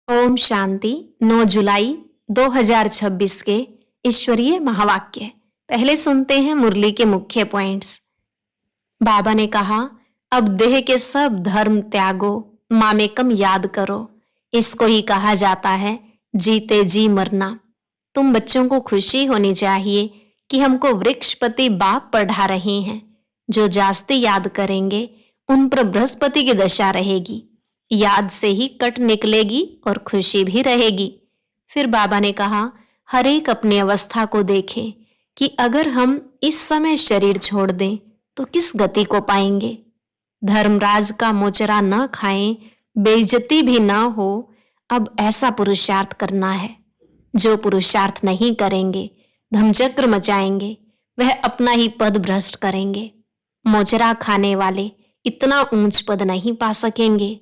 ओम शांति। 9 जुलाई 2026 के ईश्वरीय महावाक्य। पहले सुनते हैं मुरली के मुख्य पॉइंट्स। बाबा ने कहा, अब देह के सब धर्म त्यागो, मामेकम याद करो। इसको ही कहा जाता है जीते जी मरना। तुम बच्चों को खुशी होनी चाहिए कि हमको वृक्षपति बाप पढ़ा रहे हैं। जो जास्ती याद करेंगे उन पर बृहस्पति की दशा रहेगी। याद से ही कट निकलेगी और खुशी भी रहेगी। फिर बाबा ने कहा, हर एक अपनी अवस्था को देखे कि अगर हम इस समय शरीर छोड़ दें तो किस गति को पाएंगे। धर्मराज का मोचरा न खाएं, बेइज्जती भी न हो। अब ऐसा पुरुषार्थ करना है। जो पुरुषार्थ नहीं करेंगे, धमचक्र मचाएंगे, वह अपना ही पद भ्रष्ट करेंगे। मोचरा खाने वाले इतना ऊंच पद नहीं पा सकेंगे।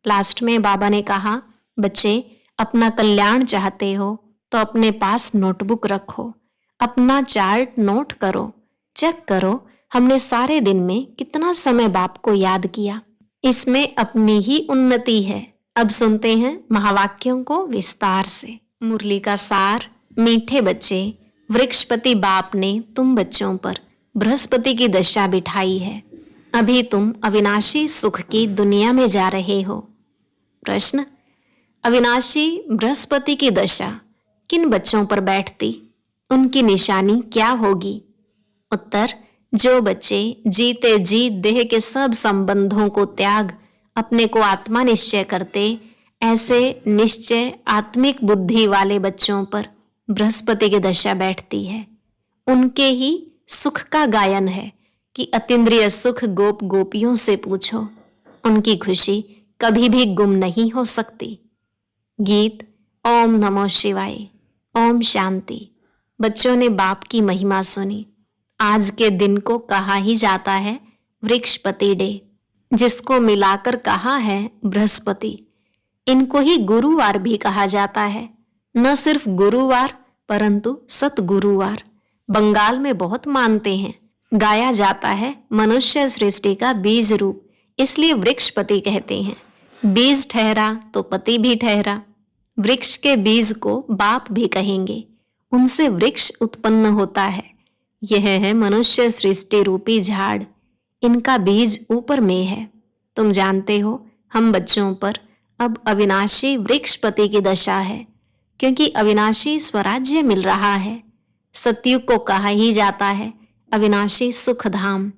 लास्ट में बाबा ने कहा, बच्चे अपना कल्याण चाहते हो तो अपने पास नोटबुक रखो, अपना चार्ट नोट करो, चेक करो हमने सारे दिन में कितना समय बाप को याद किया। इसमें अपनी ही उन्नति है। अब सुनते हैं महावाक्यों को विस्तार से। मुरली का सार। मीठे बच्चे, वृक्षपति बाप ने तुम बच्चों पर बृहस्पति की दशा बिठाई है। अभी तुम अविनाशी सुख की दुनिया में जा रहे हो। प्रश्न, अविनाशी बृहस्पति की दशा किन बच्चों पर बैठती, उनकी निशानी क्या होगी? उत्तर, जो बच्चे जीते जी देह के सब संबंधों को त्याग अपने को आत्मा निश्चय करते, ऐसे निश्चय आत्मिक बुद्धि वाले बच्चों पर बृहस्पति की दशा बैठती है। उनके ही सुख का गायन है कि अतीन्द्रिय सुख गोप गोपियों से पूछो, उनकी खुशी कभी भी गुम नहीं हो सकती। गीत। ओम नमो शिवाय। ओम शांति। बच्चों ने बाप की महिमा सुनी। आज के दिन को कहा ही जाता है वृक्षपति डे, जिसको मिलाकर कहा है बृहस्पति। इनको ही गुरुवार भी कहा जाता है। न सिर्फ गुरुवार परंतु सतगुरुवार बंगाल में बहुत मानते हैं। गाया जाता है मनुष्य सृष्टि का बीज रूप, इसलिए वृक्षपति कहते हैं। बीज ठहरा तो पति भी ठहरा। वृक्ष के बीज को बाप भी कहेंगे, उनसे वृक्ष उत्पन्न होता है। यह है मनुष्य सृष्टि रूपी झाड़, इनका बीज ऊपर में है। तुम जानते हो हम बच्चों पर अब अविनाशी वृक्षपति की दशा है, क्योंकि अविनाशी स्वराज्य मिल रहा है। सतयुग को कहा ही जाता है अविनाशी सुख धाम,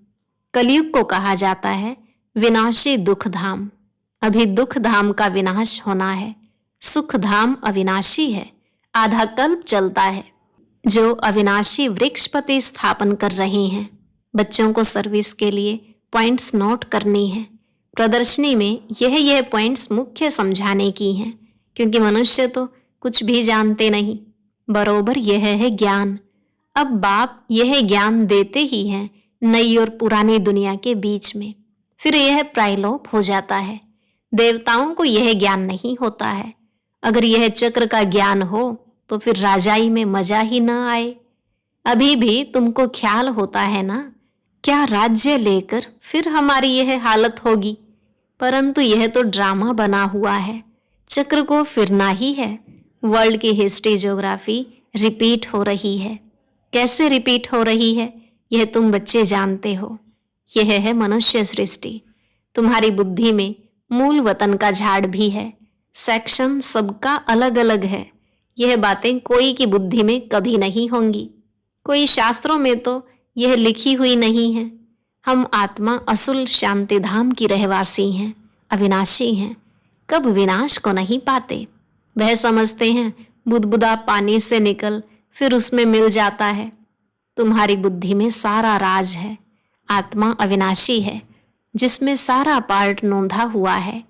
कलयुग को कहा जाता है विनाशी दुख धाम। अभी दुख धाम का विनाश होना है, सुख धाम अविनाशी है, आधा कल्प चलता है। जो अविनाशी वृक्षपति स्थापन कर रहे हैं, बच्चों को सर्विस के लिए पॉइंट्स नोट करनी है। प्रदर्शनी में यह पॉइंट्स मुख्य समझाने की हैं, क्योंकि मनुष्य तो कुछ भी जानते नहीं। बरोबर यह है ज्ञान। अब बाप यह ज्ञान देते ही हैं नई और पुरानी दुनिया के बीच में। फिर यह प्रायलोप हो जाता है। देवताओं को यह ज्ञान नहीं होता है। अगर यह चक्र का ज्ञान हो तो फिर राजाई में मजा ही न आए। अभी भी तुमको ख्याल होता है ना, क्या राज्य लेकर फिर हमारी यह हालत होगी। परंतु यह तो ड्रामा बना हुआ है, चक्र को फिरना ही है। वर्ल्ड की हिस्ट्री ज्योग्राफी रिपीट हो रही है। कैसे रिपीट हो रही है यह तुम बच्चे जानते हो। यह है मनुष्य सृष्टि। तुम्हारी बुद्धि में मूल वतन का झाड़ भी है। सेक्शन सबका अलग अलग है। यह बातें कोई की बुद्धि में कभी नहीं होंगी। कोई शास्त्रों में तो यह लिखी हुई नहीं है। हम आत्मा असुल शांति धाम की रहवासी हैं, अविनाशी हैं, कब विनाश को नहीं पाते। वह समझते हैं बुदबुदा पानी से निकल फिर उसमें मिल जाता है। तुम्हारी बुद्धि में सारा राज है। आत्मा अविनाशी है, जिसमें सारा पार्ट नोंधा हुआ है।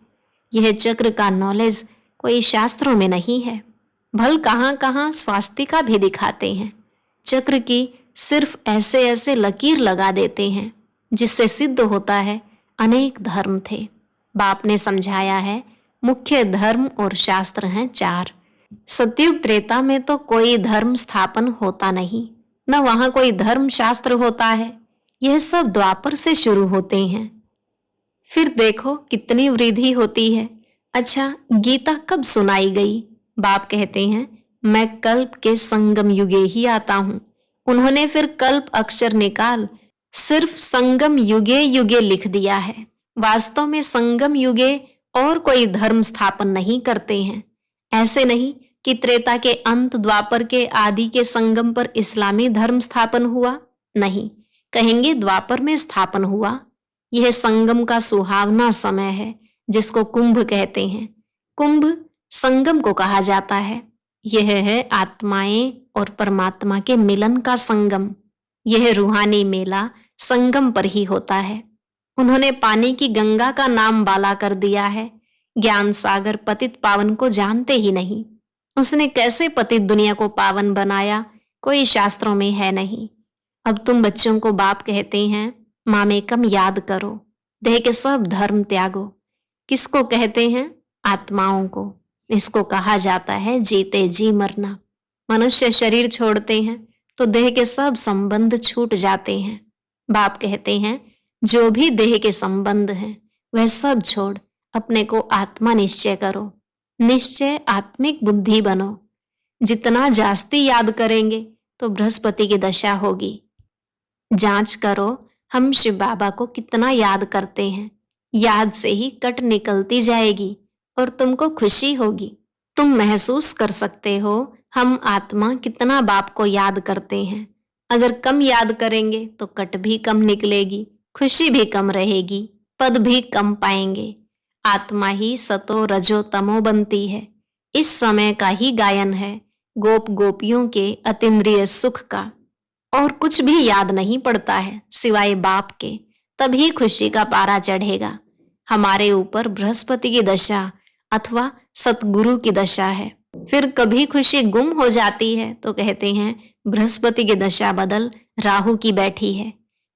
यह चक्र का नॉलेज कोई शास्त्रों में नहीं है। भल कहाँ कहाँ स्वास्तिका भी दिखाते हैं। चक्र की सिर्फ ऐसे ऐसे लकीर लगा देते हैं, जिससे सिद्ध होता है अनेक धर्म थे। बाप ने समझाया है मुख्य धर्म और शास्त्र हैं 4। सतयुग त्रेता में तो कोई धर्म स्थापन होता नहीं, न वहां कोई धर्म शास्त्र होता है। यह सब द्वापर से शुरू होते हैं। फिर देखो कितनी वृद्धि होती है। अच्छा, गीता कब सुनाई गई? बाप कहते हैं, मैं कल्प के संगम युगे ही आता हूं। उन्होंने फिर कल्प अक्षर निकाल सिर्फ संगम युगे युगे लिख दिया है। वास्तव में संगम युगे और कोई धर्म स्थापन नहीं करते हैं। ऐसे नहीं कि त्रेता के अंत, द्वापर के आदि के संगम पर इस्लामी धर्म स्थापन हुआ। नहीं, कहेंगे द्वापर में स्थापन हुआ। यह संगम का सुहावना समय है, जिसको कुंभ कहते हैं। कुंभ संगम को कहा जाता है। यह है आत्माएं और परमात्मा के मिलन का संगम। यह रूहानी मेला संगम पर ही होता है। उन्होंने पानी की गंगा का नाम बाला कर दिया है। ज्ञान सागर पतित पावन को जानते ही नहीं। उसने कैसे पतित दुनिया को पावन बनाया, कोई शास्त्रों में है नहीं। अब तुम बच्चों को बाप कहते हैं, मामेकम याद करो, देह के सब धर्म त्यागो। किसको कहते हैं? आत्माओं को। इसको कहा जाता है जीते जी मरना। मनुष्य शरीर छोड़ते हैं तो देह के सब संबंध छूट जाते हैं। बाप कहते हैं, जो भी देह के संबंध हैं वह सब छोड़ अपने को आत्मा निश्चय करो। निश्चय आत्मिक बुद्धि बनो। जितना जास्ती याद करेंगे तो बृहस्पति की दशा होगी। जांच करो, हम शिव बाबा को कितना याद करते हैं। याद से ही कट निकलती जाएगी और तुमको खुशी होगी। तुम महसूस कर सकते हो हम आत्मा कितना बाप को याद करते हैं। अगर कम याद करेंगे तो कट भी कम निकलेगी, खुशी भी कम रहेगी, पद भी कम पाएंगे। आत्मा ही सतो रजो तमो बनती है। इस समय का ही गायन है गोप गोपियों के अतीन्द्रिय सुख का। और कुछ भी याद नहीं पड़ता है सिवाय बाप के, तभी खुशी का पारा चढ़ेगा। हमारे ऊपर बृहस्पति की दशा अथवा सतगुरु की दशा है। फिर कभी खुशी गुम हो जाती है तो कहते हैं बृहस्पति की दशा बदल राहु की बैठी है।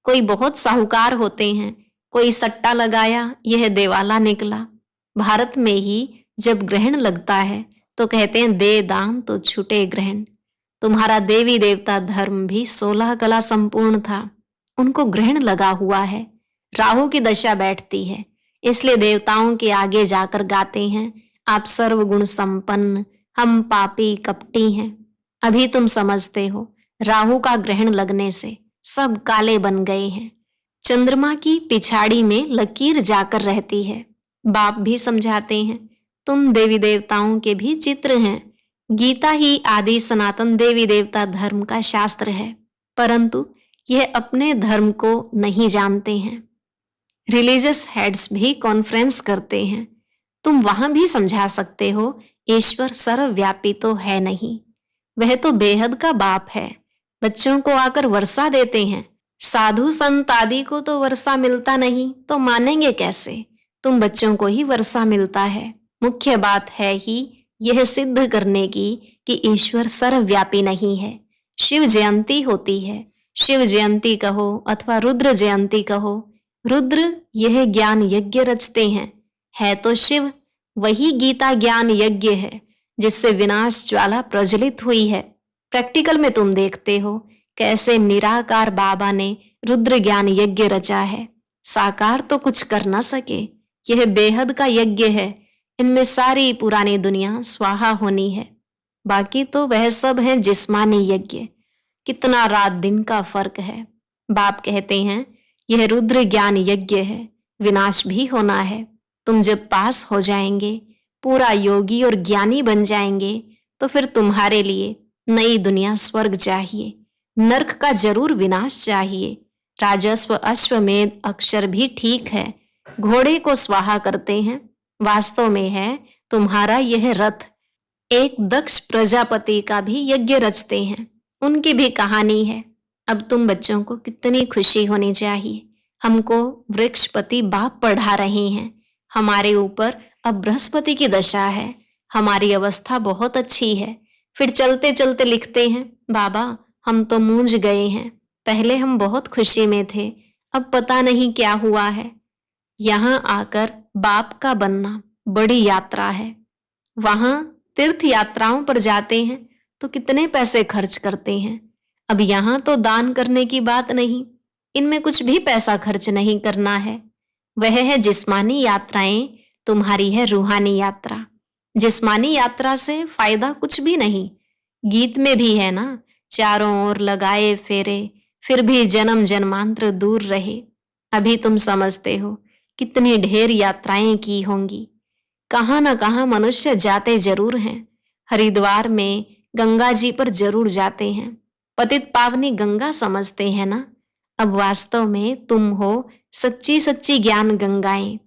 कोई बहुत साहूकार होते हैं, कोई सट्टा लगाया, यह देवाला निकला। भारत में ही जब ग्रहण लगता है तो कहते हैं दे दान तो छूटे ग्रहण। तुम्हारा देवी देवता धर्म भी 16 कला संपूर्ण था, उनको ग्रहण लगा हुआ है। राहु की दशा बैठती है, इसलिए देवताओं के आगे जाकर गाते हैं, आप सर्वगुण संपन्न, हम पापी कपटी हैं। अभी तुम समझते हो, राहु का ग्रहण लगने से सब काले बन गए हैं। चंद्रमा की पिछाड़ी में लकीर जाकर रहती है। बाप भी समझाते हैं, तुम देवी देवताओं के भी चित्र हैं। गीता ही आदि सनातन देवी देवता धर्म का शास्त्र है, परंतु यह अपने धर्म को नहीं जानते हैं। रिलीजियस हेड्स भी कॉन्फ्रेंस करते हैं। तुम वहां भी समझा सकते हो, ईश्वर सर्वव्यापी तो है नहीं, वह तो बेहद का बाप है। बच्चों को आकर वर्षा देते हैं, साधु संत आदि को तो वर्षा मिलता नहीं, तो मानेंगे कैसे? तुम बच्चों को ही वर्षा मिलता है। मुख्य बात है ही यह सिद्ध करने की कि ईश्वर सर्वव्यापी नहीं है। शिव जयंती होती है, शिव जयंती कहो अथवा रुद्र जयंती कहो। रुद्र यह ज्ञान यज्ञ रचते हैं, है तो शिव। वही गीता ज्ञान यज्ञ है जिससे विनाश ज्वाला प्रज्वलित हुई है। प्रैक्टिकल में तुम देखते हो कैसे निराकार बाबा ने रुद्र ज्ञान यज्ञ रचा है। साकार तो कुछ कर न सके, यह बेहद का यज्ञ है। इनमें सारी पुरानी दुनिया स्वाहा होनी है, बाकी तो वह सब है जिस्मानी यज्ञ। कितना रात दिन का फर्क है। बाप कहते हैं यह रुद्र ज्ञान यज्ञ है, विनाश भी होना है। तुम जब पास हो जाएंगे, पूरा योगी और ज्ञानी बन जाएंगे, तो फिर तुम्हारे लिए नई दुनिया स्वर्ग चाहिए, नरक का जरूर विनाश चाहिए। राजस्व अश्वमेध अक्षर भी ठीक है, घोड़े को स्वाहा करते हैं। वास्तव में है तुम्हारा यह रथ। एक दक्ष प्रजापति का भी यज्ञ रचते हैं, उनकी भी कहानी है। अब तुम बच्चों को कितनी खुशी होनी चाहिए। हमको वृक्षपति बाप पढ़ा रहे हैं। हमारे ऊपर अब बृहस्पति की दशा है, हमारी अवस्था बहुत अच्छी है। फिर चलते चलते लिखते हैं, बाबा हम तो मूंझ गए हैं। पहले हम बहुत खुशी में थे, अब पता नहीं क्या हुआ है। यहाँ आकर बाप का बनना बड़ी यात्रा है। वहां तीर्थ यात्राओं पर जाते हैं तो कितने पैसे खर्च करते हैं। अब यहाँ तो दान करने की बात नहीं, इनमें कुछ भी पैसा खर्च नहीं करना है। वह है जिस्मानी यात्राएं तुम्हारी है रूहानी यात्रा। जिस्मानी यात्रा से फायदा कुछ भी नहीं। गीत में भी है ना, चारों ओर लगाए फेरे, फिर भी जन्म जन्मांतर दूर रहे। अभी तुम समझते हो कितनी ढेर यात्राएं की होंगी। कहाँ न कहाँ मनुष्य जाते जरूर हैं। हरिद्वार में गंगा जी पर जरूर जाते हैं, पतित पावनी गंगा समझते हैं ना। अब वास्तव में तुम हो सच्ची सच्ची ज्ञान गंगाएं।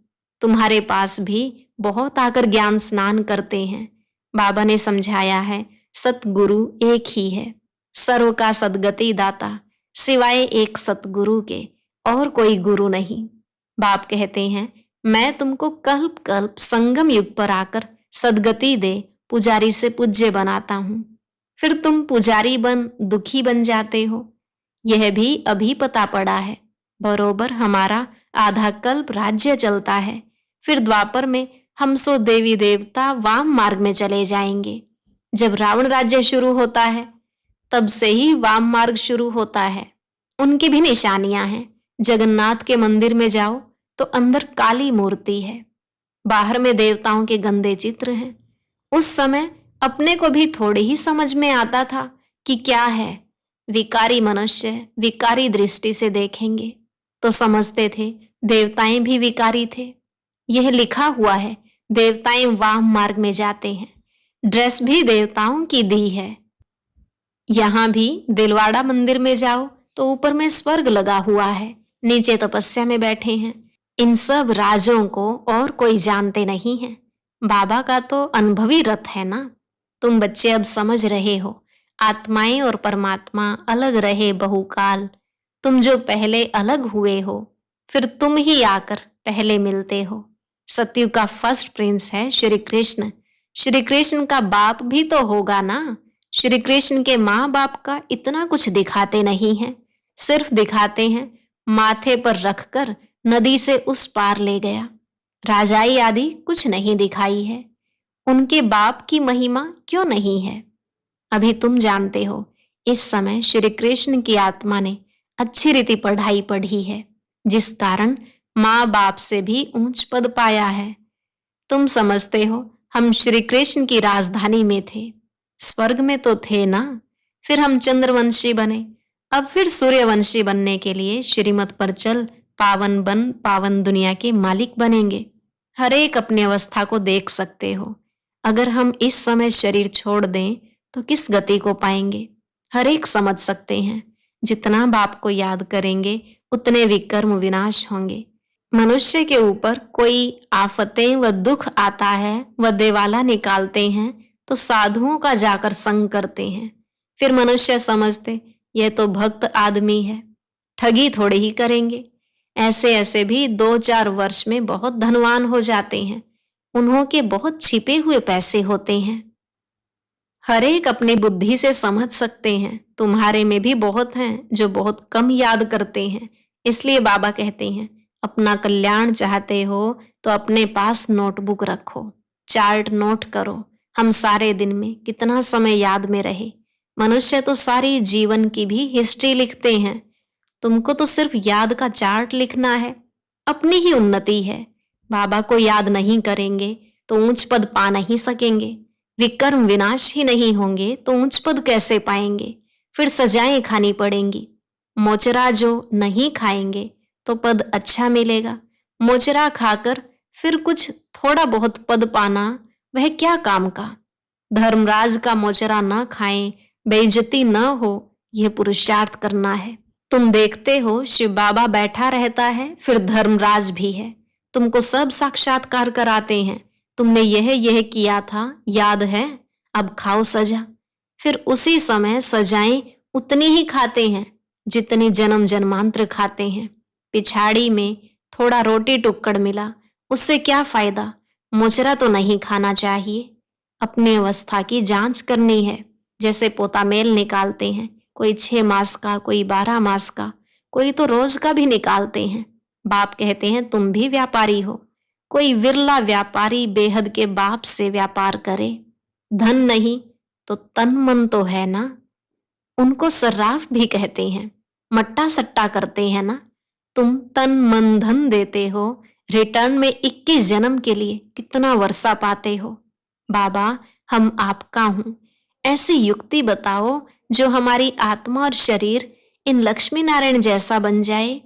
तुम्हारे पास भी बहुत आकर ज्ञान स्नान करते हैं। बाबा ने समझाया है, सतगुरु एक ही है, सर्व का सदगति दाता, सिवाय एक सतगुरु के और कोई गुरु नहीं। बाप कहते हैं, मैं तुमको कल्प कल्प संगम युग पर आकर सदगति दे पुजारी से पूज्य बनाता हूं। फिर तुम पुजारी बन दुखी बन जाते हो। यह भी अभी पता पड़ा है। बरोबर हमारा आधा कल्प राज्य चलता है, फिर द्वापर में हम सो देवी देवता वाम मार्ग में चले जाएंगे। जब रावण राज्य शुरू होता है तब से ही वाम मार्ग शुरू होता है। उनकी भी निशानियां हैं। जगन्नाथ के मंदिर में जाओ तो अंदर काली मूर्ति है, बाहर में देवताओं के गंदे चित्र हैं। उस समय अपने को भी थोड़ी ही समझ में आता था कि क्या है। विकारी मनुष्य विकारी दृष्टि से देखेंगे तो समझते थे देवताएं भी विकारी थे। यह लिखा हुआ है, देवताएं वाम मार्ग में जाते हैं। ड्रेस भी देवताओं की दी है। यहाँ भी दिलवाड़ा मंदिर में जाओ तो ऊपर में स्वर्ग लगा हुआ है, नीचे तपस्या में बैठे हैं। इन सब राजों को और कोई जानते नहीं है। बाबा का तो अनुभवी रथ है ना। तुम बच्चे अब समझ रहे हो, आत्माएं और परमात्मा अलग रहे बहुकाल। तुम जो पहले अलग हुए हो, फिर तुम ही आकर पहले मिलते हो। सतयुग का फर्स्ट प्रिंस है श्री कृष्ण। श्री कृष्ण का बाप भी तो होगा ना। श्री कृष्ण के माँ बाप का इतना कुछ दिखाते नहीं हैं, सिर्फ दिखाते हैं माथे पर रखकर नदी से उस पार ले गया। राजाई आदि कुछ नहीं दिखाई है। उनके बाप की महिमा क्यों नहीं है? अभी तुम जानते हो, इस समय श्री कृष्ण की आत्मा ने अच्छी रीति पढ़ाई पढ़ी है, जिस कारण माँ बाप से भी ऊंच पद पाया है। तुम समझते हो हम श्री कृष्ण की राजधानी में थे, स्वर्ग में तो थे ना। फिर हम चंद्रवंशी बने, अब फिर सूर्यवंशी बनने के लिए श्रीमत पर चल पावन बन पावन दुनिया के मालिक बनेंगे। हर एक अपनी अवस्था को देख सकते हो। अगर हम इस समय शरीर छोड़ दें तो किस गति को पाएंगे, हर एक समझ सकते हैं। जितना बाप को याद करेंगे उतने विकर्म विनाश होंगे। मनुष्य के ऊपर कोई आफतें व दुख आता है, वह देवाला निकालते हैं तो साधुओं का जाकर संग करते हैं। फिर मनुष्य समझते यह तो भक्त आदमी है, ठगी थोड़े ही करेंगे। ऐसे ऐसे भी 2-4 वर्ष में बहुत धनवान हो जाते हैं। उन्हों के बहुत छिपे हुए पैसे होते हैं। हर एक अपनी बुद्धि से समझ सकते हैं। तुम्हारे में भी बहुत हैं जो बहुत कम याद करते हैं। इसलिए बाबा कहते हैं, अपना कल्याण चाहते हो तो अपने पास नोटबुक रखो, चार्ट नोट करो। हम सारे दिन में कितना समय याद में रहे। मनुष्य तो सारी जीवन की भी हिस्ट्री लिखते हैं। तुमको तो सिर्फ याद का चार्ट लिखना है, अपनी ही उन्नति है। बाबा को याद नहीं करेंगे तो ऊंच पद पा नहीं सकेंगे। विकर्म विनाश ही नहीं होंगे तो ऊंच पद कैसे पाएंगे? फिर सजाएं खानी पड़ेंगी। मोचरा जो नहीं खाएंगे तो पद अच्छा मिलेगा। मोचरा खाकर फिर कुछ थोड़ा बहुत पद पाना वह क्या काम का? धर्मराज का मोचरा न खाएं, बेइज्जती न हो, यह पुरुषार्थ करना है। तुम देखते हो शिव बाबा बैठा रहता है, फिर धर्मराज भी है। तुमको सब साक्षात्कार कराते हैं। तुमने यह किया था, याद है? अब खाओ सजा। फिर उसी समय सजाएं उतनी ही खाते हैं जितनी जन्म जन्मांतर खाते हैं। पिछाड़ी में थोड़ा रोटी टुक्कड़ मिला, उससे क्या फायदा? मोचरा तो नहीं खाना चाहिए। अपनी अवस्था की जांच करनी है। जैसे पोता मेल निकालते हैं, कोई 6 मास का, कोई 12 मास का, कोई तो रोज का भी निकालते हैं। बाप कहते हैं तुम भी व्यापारी हो। कोई विरला व्यापारी बेहद के बाप से व्यापार करे। धन नहीं तो तन मन तो है ना। उनको सर्राफ भी कहते हैं, मट्टा सट्टा करते हैं ना। तुम तन मन धन देते हो, रिटर्न में 21 जन्म के लिए कितना वर्षा पाते हो। बाबा, हम आपका हूं। ऐसी युक्ति बताओ जो हमारी आत्मा और शरीर इन लक्ष्मी नारायण जैसा बन जाए।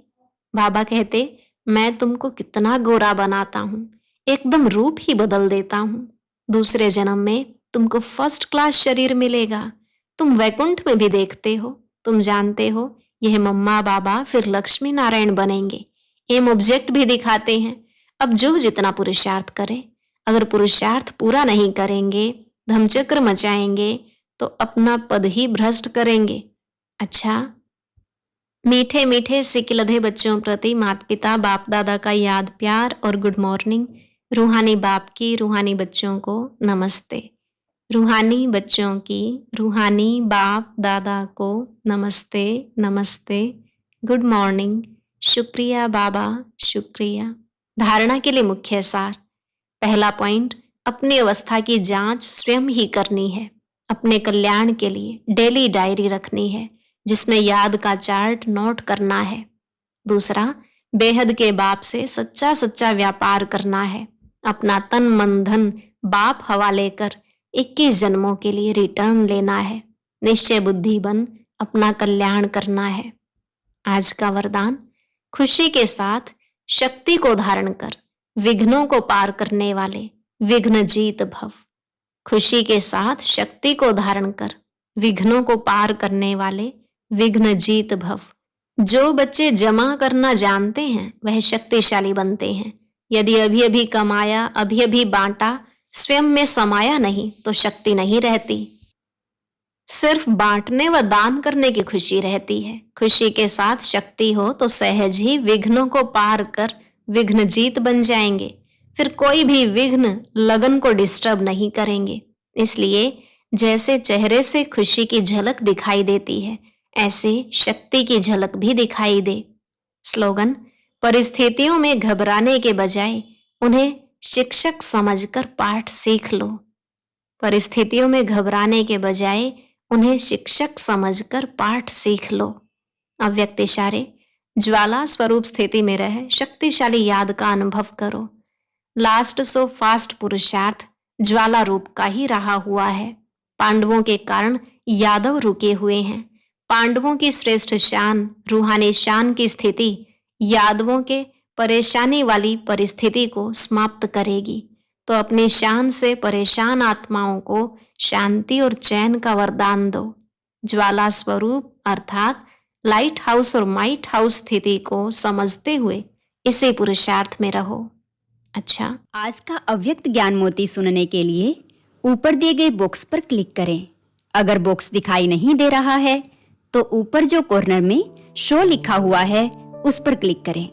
बाबा कहते, मैं तुमको कितना गोरा बनाता हूं, एकदम रूप ही बदल देता हूं। दूसरे जन्म में तुमको फर्स्ट क्लास शरीर मिलेगा। तुम वैकुंठ में भी देखते हो। तुम जानते हो यह मम्मा बाबा फिर लक्ष्मी नारायण बनेंगे। एम ऑब्जेक्ट भी दिखाते हैं। अब जो जितना पुरुषार्थ करे, अगर पुरुषार्थ पूरा नहीं करेंगे, धमचक्र मचाएंगे, तो अपना पद ही भ्रष्ट करेंगे। अच्छा, मीठे मीठे सिकिलधे बच्चों प्रति माता पिता बाप दादा का याद प्यार और गुड मॉर्निंग। रूहानी बाप की रूहानी बच्चों को नमस्ते। रूहानी बच्चों की रूहानी बाप दादा को नमस्ते नमस्ते, गुड मॉर्निंग, शुक्रिया बाबा, शुक्रिया। धारणा के लिए मुख्य सार। पहला पॉइंट, अपनी अवस्था की जांच स्वयं ही करनी है। अपने कल्याण के लिए डेली डायरी रखनी है जिसमें याद का चार्ट नोट करना है। दूसरा, बेहद के बाप से सच्चा सच्चा व्यापार करना है। अपना तन मन धन बाप हवाले कर 21 जन्मों के लिए रिटर्न लेना है। निश्चय बुद्धि बन अपना कल्याण करना है। आज का वरदान, खुशी के साथ शक्ति को धारण कर विघ्नों को पार करने वाले विघ्न जीत भव। खुशी के साथ शक्ति को धारण कर विघ्नों को पार करने वाले विघ्न जीत भव। जो बच्चे जमा करना जानते हैं वह शक्तिशाली बनते हैं। यदि अभी अभी कमाया, अभी अभी बांटा, स्वयं में समाया नहीं तो शक्ति नहीं रहती। सिर्फ बांटने व दान करने की खुशी रहती है। खुशी के साथ शक्ति हो तो सहज ही विघ्नों को पार कर विघ्न जीत बन जाएंगे। फिर कोई भी विघ्न लगन को डिस्टर्ब नहीं करेंगे। इसलिए जैसे चेहरे से खुशी की झलक दिखाई देती है, ऐसे शक्ति की झलक भी दिखाई दे। स्लोगन, परिस्थितियों में घबराने के बजाय उन्हें शिक्षक समझकर पाठ सीख लो। परिस्थितियों में घबराने के बजाय उन्हें शिक्षक समझकर पाठ सीख लो। अव्यक्त इशारे, ज्वाला स्वरूप स्थिति में रह शक्तिशाली याद का अनुभव करो। लास्ट सो फास्ट पुरुषार्थ ज्वाला रूप का ही रहा हुआ है। पांडवों के कारण यादव रुके हुए हैं। पांडवों की श्रेष्ठ शान, रूहानी शान की स्थिति यादवों के परेशानी वाली परिस्थिति को समाप्त करेगी। तो अपनी शान से परेशान आत्माओं को शांति और चैन का वरदान दो। ज्वाला स्वरूप अर्थात लाइट हाउस और माइट हाउस स्थिति को समझते हुए इसी पुरुषार्थ में रहो। अच्छा, आज का अव्यक्त ज्ञान मोती सुनने के लिए ऊपर दिए गए बॉक्स पर क्लिक करें। अगर बॉक्स दिखाई नहीं दे रहा है तो ऊपर जो कॉर्नर में शो लिखा हुआ है उस पर क्लिक करें।